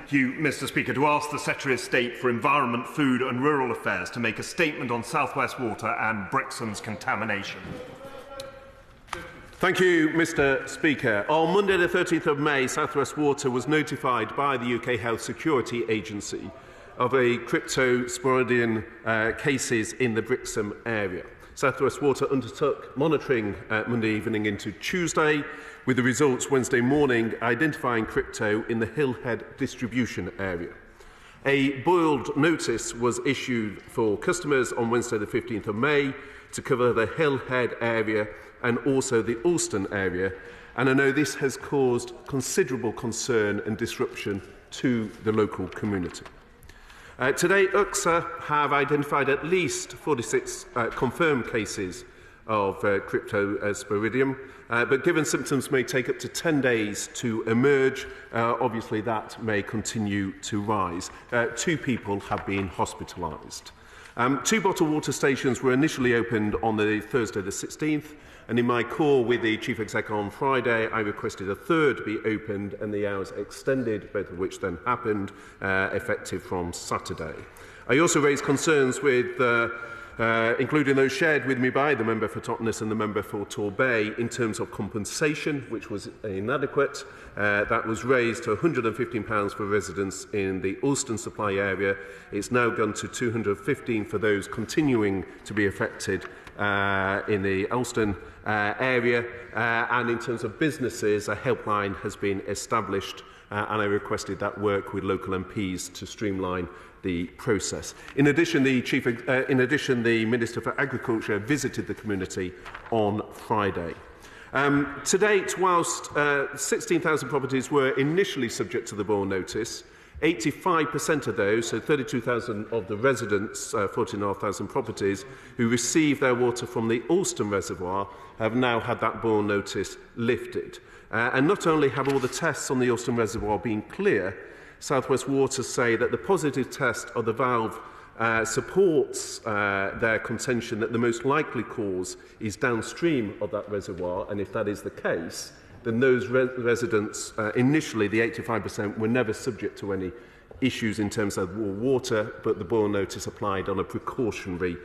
Thank you, Mr. Speaker. To ask the Secretary of State for Environment, Food and Rural Affairs to make a statement on South West Water and Brixham's contamination. Thank you, Mr. Speaker. On Monday the 13th of May, South West Water was notified by the UK Health Security Agency of a cryptosporidium cases in the Brixham area. South West Water undertook monitoring Monday evening into Tuesday, with the results Wednesday morning identifying crypto in the Hillhead distribution area. A boiled notice was issued for customers on Wednesday the 15th of May to cover the Hillhead area and also the Alston area, and I know this has caused considerable concern and disruption to the local community. Today, UCSA have identified at least 46 confirmed cases of cryptosporidium, but given symptoms may take up to 10 days to emerge, obviously that may continue to rise. 2 people have been hospitalised. 2 bottled water stations were initially opened on the Thursday the 16th, and in my call with the Chief Executive on Friday, I requested a third to be opened and the hours extended, both of which then happened, effective from Saturday. I also raised concerns with including those shared with me by the member for Totnes and the member for Torbay in terms of compensation, which was inadequate. That was raised to £115 for residents in the Alston supply area. It's now gone to £215 for those continuing to be affected in the Alston area. And in terms of businesses, a helpline has been established, and I requested that work with local MPs to streamline the process. In addition, the Minister for Agriculture visited the community on Friday. To date, whilst 16,000 properties were initially subject to the boil notice, 85% of those, so 32,000 of the residents, 14,500 properties, who received their water from the Alston Reservoir have now had that boil notice lifted. And not only have all the tests on the Alston Reservoir been clear, South West Water say that the positive test of the valve supports their contention that the most likely cause is downstream of that reservoir, and if that is the case, then those residents, initially the 85%, were never subject to any issues in terms of water, but the boil notice applied on a precautionary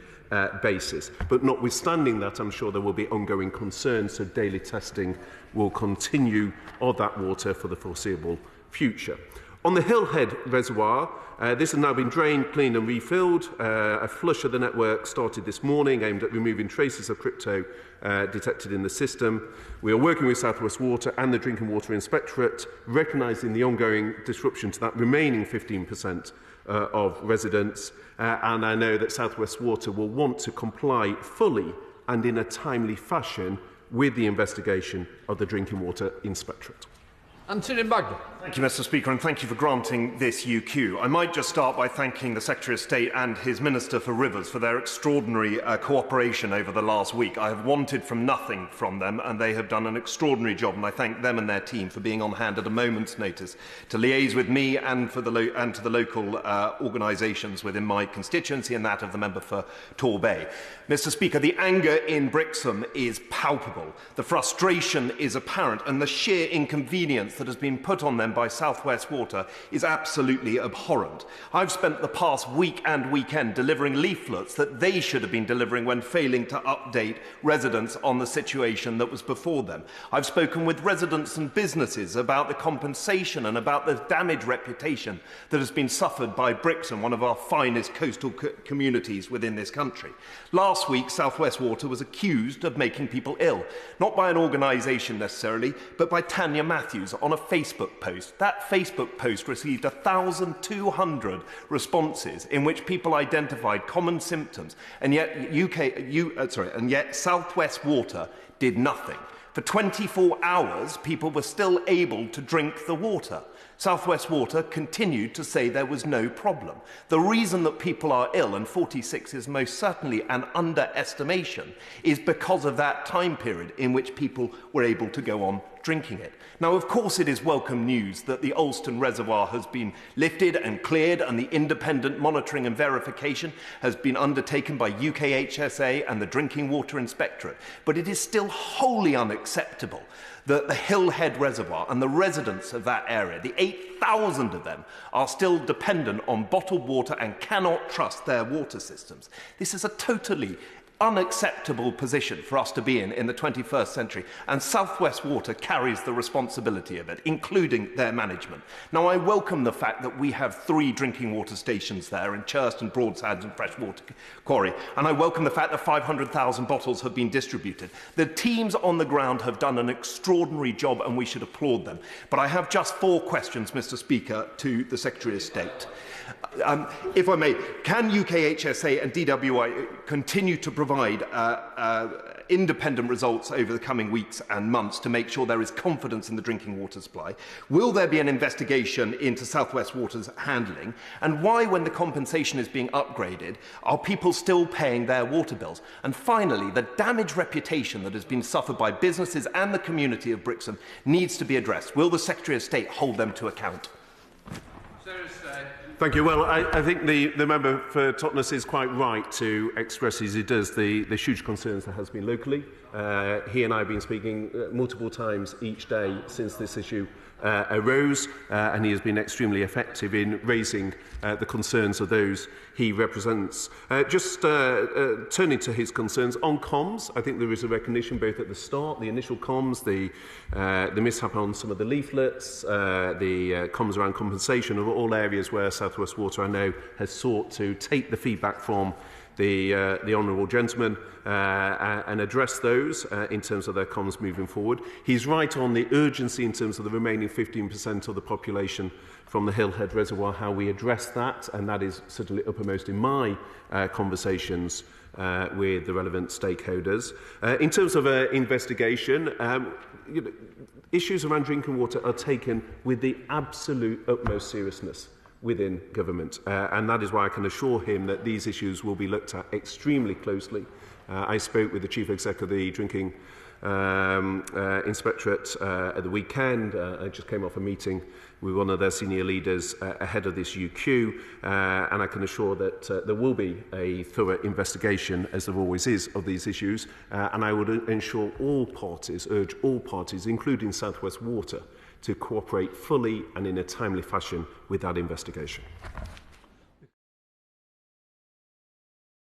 basis. But notwithstanding that, I'm sure there will be ongoing concerns, so daily testing will continue of that water for the foreseeable future. On the Hillhead Reservoir, this has now been drained, cleaned and refilled. A flush of the network started this morning aimed at removing traces of crypto detected in the system. We are working with South West Water and the Drinking Water Inspectorate, recognising the ongoing disruption to that remaining 15% of residents, and I know that South West Water will want to comply fully and in a timely fashion with the investigation of the Drinking Water Inspectorate. Anthony Mangnall. Thank you, Mr. Speaker, and thank you for granting this UQ. I might just start by thanking the Secretary of State and his Minister for Rivers for their extraordinary cooperation over the last week. I have wanted from nothing from them, and they have done an extraordinary job, and I thank them and their team for being on hand at a moment's notice to liaise with me and to the local organisations within my constituency and that of the member for Torbay. Mr. Speaker, the anger in Brixham is palpable. The frustration is apparent, and the sheer inconvenience that has been put on them by South West Water is absolutely abhorrent. I've spent the past week and weekend delivering leaflets that they should have been delivering when failing to update residents on the situation that was before them. I've spoken with residents and businesses about the compensation and about the damaged reputation that has been suffered by Brixham, one of our finest coastal communities within this country. Last week, South West Water was accused of making people ill, not by an organisation necessarily, but by Tanya Matthews on a Facebook post. That Facebook post received 1,200 responses in which people identified common symptoms, and yet South West Water did nothing. For 24 hours, people were still able to drink the water. South West Water continued to say there was no problem. The reason that people are ill, and 46 is most certainly an underestimation, is because of that time period in which people were able to go on drinking it. Now, of course, it is welcome news that the Alston Reservoir has been lifted and cleared, and the independent monitoring and verification has been undertaken by UKHSA and the Drinking Water Inspectorate. But it is still wholly unacceptable that the Hillhead Reservoir and the residents of that area, the 8,000 of them, are still dependent on bottled water and cannot trust their water systems. This is a totally unacceptable position for us to be in the 21st century, and South West Water carries the responsibility of it, including their management. Now, I welcome the fact that we have 3 drinking water stations there in Churston, Broadsands and Freshwater Quarry, and I welcome the fact that 500,000 bottles have been distributed. The teams on the ground have done an extraordinary job, and we should applaud them. But I have just 4 questions, Mr. Speaker, to the Secretary of State. If I may, can UKHSA and DWI continue to provide independent results over the coming weeks and months to make sure there is confidence in the drinking water supply? Will there be an investigation into South West Water's handling? And why, when the compensation is being upgraded, are people still paying their water bills? And finally, the damaged reputation that has been suffered by businesses and the community of Brixham needs to be addressed. Will the Secretary of State hold them to account? Thank you. Well, I think the member for Totnes is quite right to express, as he does, the huge concerns there has been locally. He and I have been speaking multiple times each day since this issue arose, and he has been extremely effective in raising the concerns of those he represents. Just turning to his concerns on comms, I think there is a recognition both at the start, the initial comms, the mishap on some of the leaflets, the comms around compensation, of all areas where South West Water, I know, has sought to take the feedback from the honourable gentleman and address those in terms of their comms moving forward. He's right on the urgency in terms of the remaining 15% of the population from the Hillhead Reservoir, how we address that, and that is certainly uppermost in my conversations with the relevant stakeholders. In terms of investigation, issues around drinking water are taken with the absolute utmost seriousness within government, and that is why I can assure him that these issues will be looked at extremely closely. I spoke with the Chief Exec of the Drinking Inspectorate at the weekend. I just came off a meeting with one of their senior leaders ahead of this UQ, and I can assure that there will be a thorough investigation, as there always is, of these issues, and I would ensure all parties, urge all parties, including South West Water, to cooperate fully and in a timely fashion with that investigation.